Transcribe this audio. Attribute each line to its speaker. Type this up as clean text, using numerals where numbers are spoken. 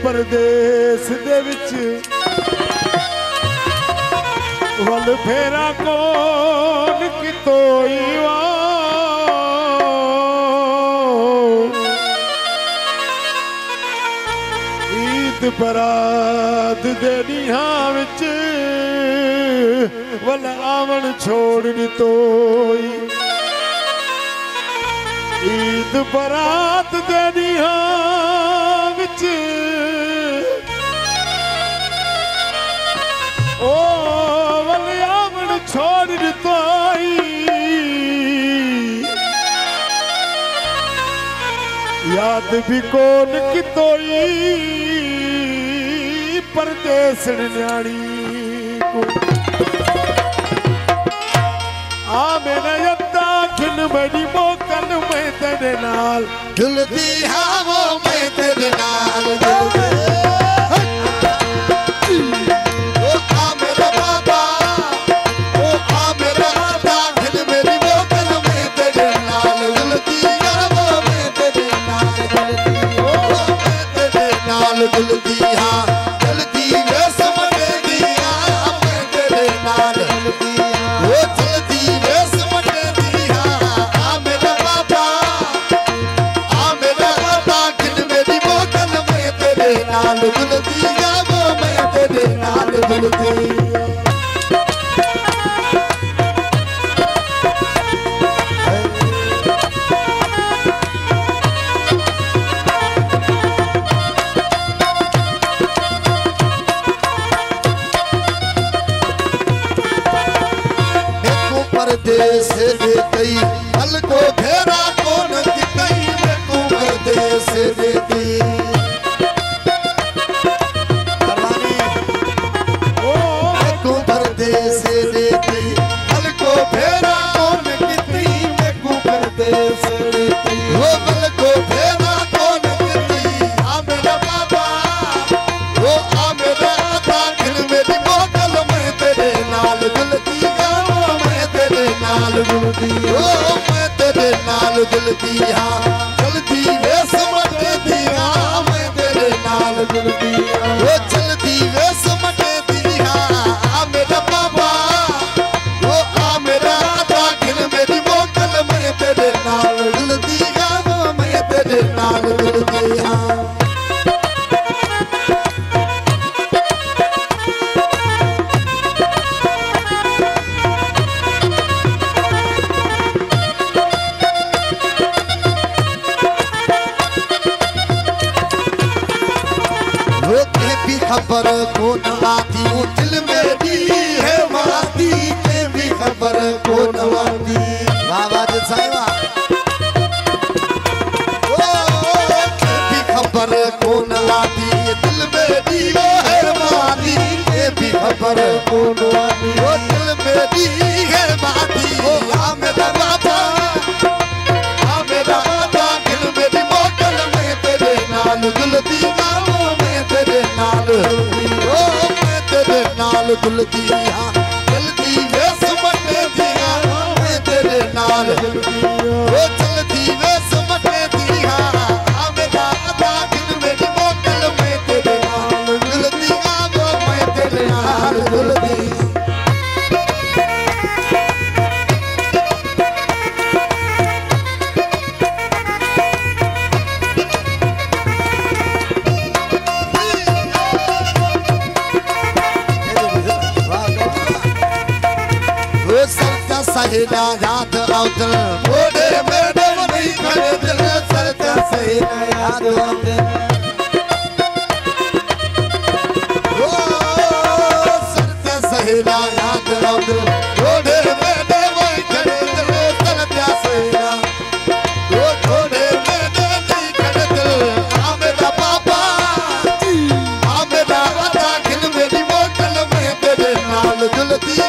Speaker 1: परदेस दे विच वल फेरा कौन कितोई वा ईद बरात दे निहां विच वल आवन छोड़ दितोई ईद बरात दे निहां विच ओ वल आवन छोड़ दितोई याद भी कौन कितोई परदेस न्याणी को आ मैंने यत्ता खिल मेरी मोकल में तेरे नाल
Speaker 2: जुलदी हाँ वो मैं तेरे नाल जुलदी ओ आ मेरा बाबा ओ आ मेरा दाखिल मेरी मोकल में तेरे नाल जुलदी हाँ वो मैं तेरे नाल जुलदी ओ मैं तेरे नाल जुलदी हाँ जल्दी वे समझ दिया मैं तेरे नाल जुलदी वो जल्दी वे समझ दिया आ मेरा बाबा आ मेरा दाखिल मेरी मोकल में तेरे नाल जुलदी हाँ वो मैं तेरे नाल जुलदी परदेस दे गई हल को फेरा कौन कितई में तू परदेस दे दी तू परदेस दे गई हल को फेरा कौन कितई में तू परदेस दे दी वो हल को फेरा कौन कितई आ मेरा बाबा वो आ मेरा दाखिल मेरी मोकल में तेरे नाल जुलदी नाल जुलदी ओ मैं तेरे नाल जुलदी हाँ जल्दी वे समझ दिया मैं तेरे नाल जुलदी ओ जल्दी वे समझ दिया आ मेरा बाबा ओ आ मेरा दाखिल मेरी मोकल मैं तेरे नाल जुलदी हाँ वो मैं तेरे नाल जुलदी हाँ खबर को न आती दिल में दी है माती के भी खबर को न आती बाबा जी साहिबा ओ के भी खबर को न आती दिल में दी है माती के भी खबर को न आती ओ दिल में दी है माती ओ आ मेरा बाबा आ मेरा दाखिल मेरी मोकल में तेरे नाल जुलदी नाल ओ मैं तेरे नाल जुलदी हाँ जल्दी वे समझ दिया मैं तेरे नाल जुलदी ओ जल्दी वे समझ दिया आ मेरा दाखिल मेरी मोकल में तेरे नाल जुलदी हाँ वो मैं तेरे नाल जुलदी सहेला याद आउदल मोड़े मेरे नहीं खड़े दिल सरता सहेला याद आउदल ओ सरता सहेला याद आउदल मोड़े मेरे नहीं खड़े दिल सरता सहेला ओ मोड़े मेरे नहीं खड़े दिल आ मेरा बाबा आ मेरा दाखिल मेरी मोकल में तेरे नाल जुलदी